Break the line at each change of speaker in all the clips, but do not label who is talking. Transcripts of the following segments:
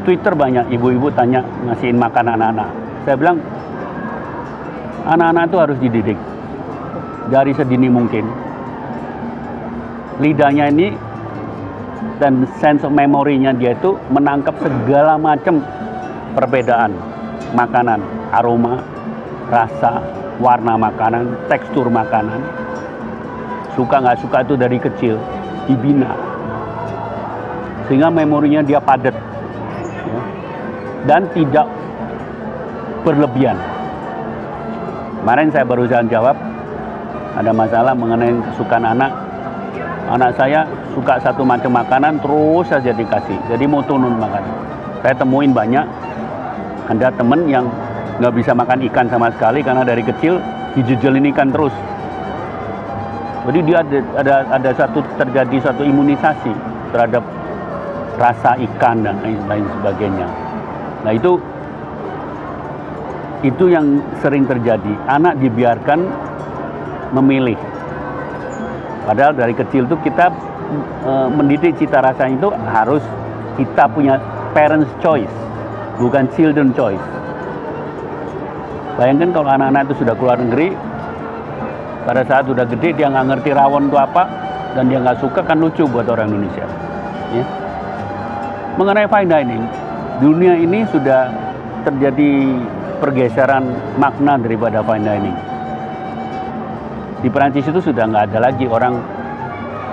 Twitter banyak ibu-ibu tanya ngasihin makan anak-anak. Saya bilang anak-anak itu harus dididik dari sedini mungkin. Lidahnya ini dan sense of memory-nya dia itu menangkap segala macam perbedaan makanan, aroma, rasa, warna makanan, tekstur makanan. Suka nggak suka itu dari kecil dibina, sehingga memorinya dia padat, ya, dan tidak berlebihan. Kemarin saya barusan jawab ada masalah mengenai kesukaan anak. Anak saya suka satu macam makanan terus saja dikasih, jadi mau turun makanan. Saya temuin banyak, ada temen yang nggak bisa makan ikan sama sekali karena dari kecil dijejelin ikan terus. Jadi dia terjadi satu imunisasi terhadap rasa ikan dan lain sebagainya. Nah itu yang sering terjadi. Anak dibiarkan memilih. Padahal dari kecil tuh kita mendidik cita rasanya itu harus kita punya parents choice, bukan children choice. Bayangkan kalau anak-anak itu sudah keluar negeri, pada saat sudah gede dia nggak ngerti rawon itu apa dan dia nggak suka, kan lucu buat orang Indonesia. Ya. Mengenai fine dining, dunia ini sudah terjadi pergeseran makna daripada fine dining. Di Perancis itu sudah nggak ada lagi orang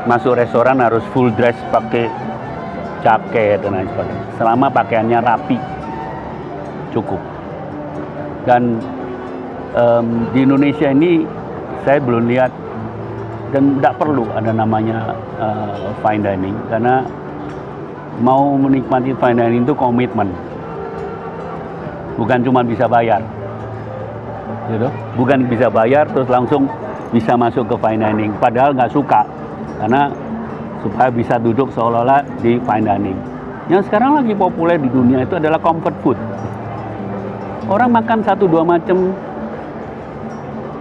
masuk restoran harus full dress pakai jaket dan lain sebagainya. Selama pakaiannya rapi, cukup. Dan di Indonesia ini saya belum lihat dan tidak perlu ada namanya fine dining, karena mau menikmati fine dining itu komitmen, bukan cuma bisa bayar, gitu. Bukan bisa bayar terus langsung bisa masuk ke fine dining, padahal nggak suka, karena supaya bisa duduk seolah-olah di fine dining. Yang sekarang lagi populer di dunia itu adalah comfort food. Orang makan 1-2 macam,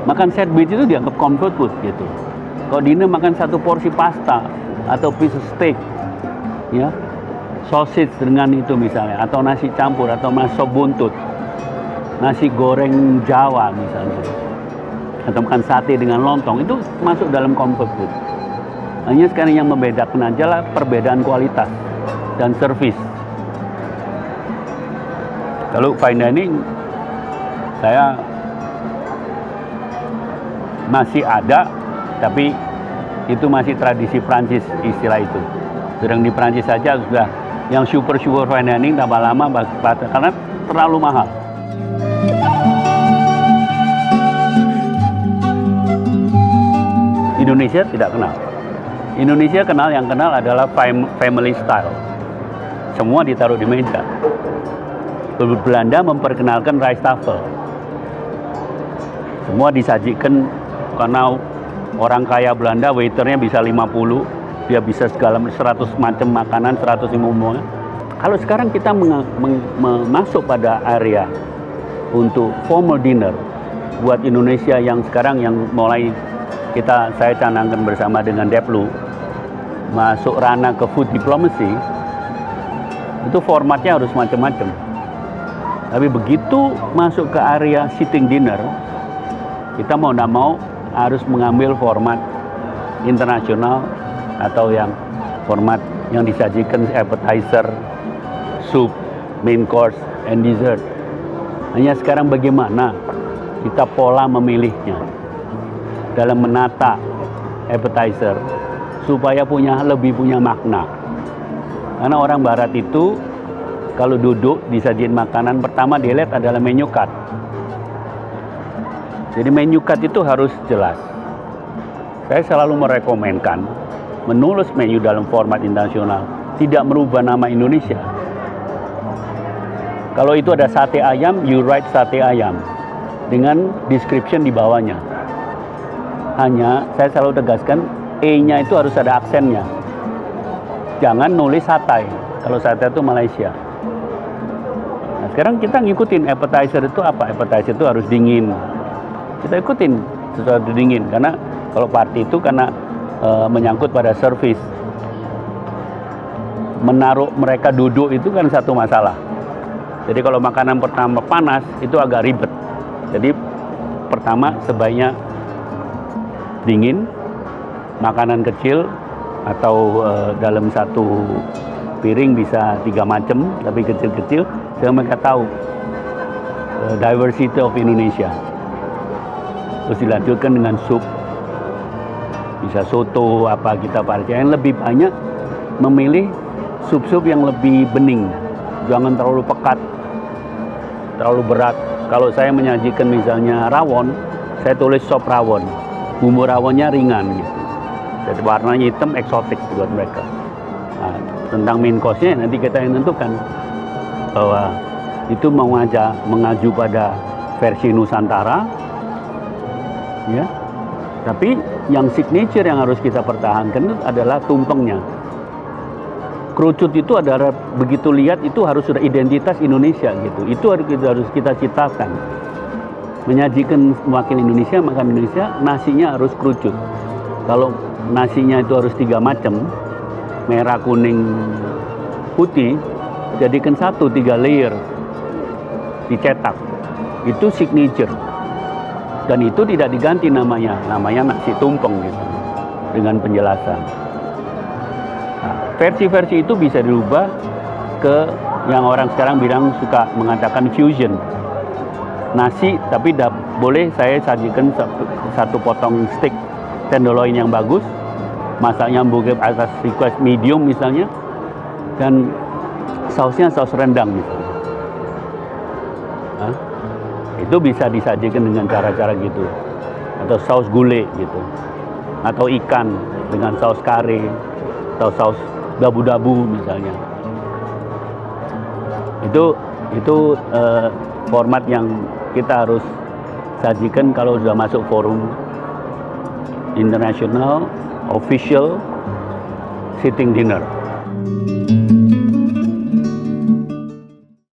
makan sandwich itu dianggap comfort food gitu. Kalau dinner makan satu porsi pasta atau piece of steak, ya, sausage dengan itu misalnya, atau nasi campur, atau sop buntut, nasi goreng Jawa misalnya, atau makan sate dengan lontong, itu masuk dalam comfort food. Hanya sekarang yang membedakan aja lah perbedaan kualitas dan service. Kalau fine dining, saya masih ada, tapi itu masih tradisi Prancis istilah itu. Sedang di Prancis saja sudah yang super fine dining tambah lama karena terlalu mahal. Indonesia tidak kenal. Indonesia kenal, yang kenal adalah family style. Semua ditaruh di meja. Belanda memperkenalkan rice tafel. Semua disajikan, karena orang kaya Belanda waiternya bisa 50, dia bisa segala 100 macam makanan, 150. Kalau sekarang kita masuk pada area untuk formal dinner buat Indonesia yang sekarang yang mulai saya canangkan bersama dengan Deplu, masuk ranah ke food diplomacy, itu formatnya harus macam-macam. Tapi begitu masuk ke area sitting dinner, kita mau tidak mau harus mengambil format internasional atau yang format yang disajikan appetizer, soup, main course, and dessert. Hanya sekarang bagaimana kita pola memilihnya dalam menata appetizer supaya lebih punya makna. Karena orang barat itu kalau duduk disajiin makanan, pertama dilihat adalah menu card. Jadi menu card itu harus jelas. Saya selalu merekomenkan menulis menu dalam format internasional, tidak merubah nama Indonesia. Kalau itu ada sate ayam, you write sate ayam dengan description di bawahnya. Hanya saya selalu tegaskan, E-nya itu harus ada aksennya. Jangan nulis satay, kalau satay itu Malaysia. Nah, sekarang kita ngikutin appetizer itu apa? Appetizer itu harus dingin. Kita ikutin sesuatu dingin, karena kalau party itu karena menyangkut pada service. menaruh mereka duduk itu kan satu masalah. Jadi kalau makanan pertama panas itu agak ribet. Jadi pertama sebaiknya dingin, makanan kecil atau dalam satu piring bisa 3 macam tapi kecil-kecil, sehingga mereka tahu diversity of Indonesia. Terus dilanjutkan dengan sup, bisa soto apa kita pakai. Yang lebih banyak memilih sup-sup yang lebih bening, jangan terlalu pekat, terlalu berat. Kalau saya menyajikan misalnya rawon, saya tulis sop rawon, bumbu rawonnya ringan gitu. Jadi warnanya hitam, eksotik buat mereka. Nah, tentang main course-nya nanti kita yang tentukan bahwa itu mengacu pada versi Nusantara, ya. Tapi yang signature yang harus kita pertahankan itu adalah tumpengnya. Kerucut itu adalah begitu lihat itu harus sudah identitas Indonesia gitu. Itu harus kita ciptakan. Menyajikan mewakili Indonesia, makan Indonesia, nasinya harus kerucut. Kalau nasinya itu harus 3 macam, merah, kuning, putih, jadikan 3 layer, dicetak. Itu signature. Dan itu tidak diganti namanya nasi tumpeng gitu, dengan penjelasan. Nah, versi-versi itu bisa dirubah ke yang orang sekarang bilang suka mengatakan fusion. Nasi tapi boleh saya sajikan satu potong steak tenderloin yang bagus, masaknya mungkin atas request medium misalnya, dan sausnya saus rendang misalnya. Nah, itu bisa disajikan dengan cara-cara gitu, atau saus gulai gitu, atau ikan dengan saus kare, atau saus dabu-dabu misalnya. Itu format yang kita harus sajikan kalau sudah masuk forum international official sitting dinner.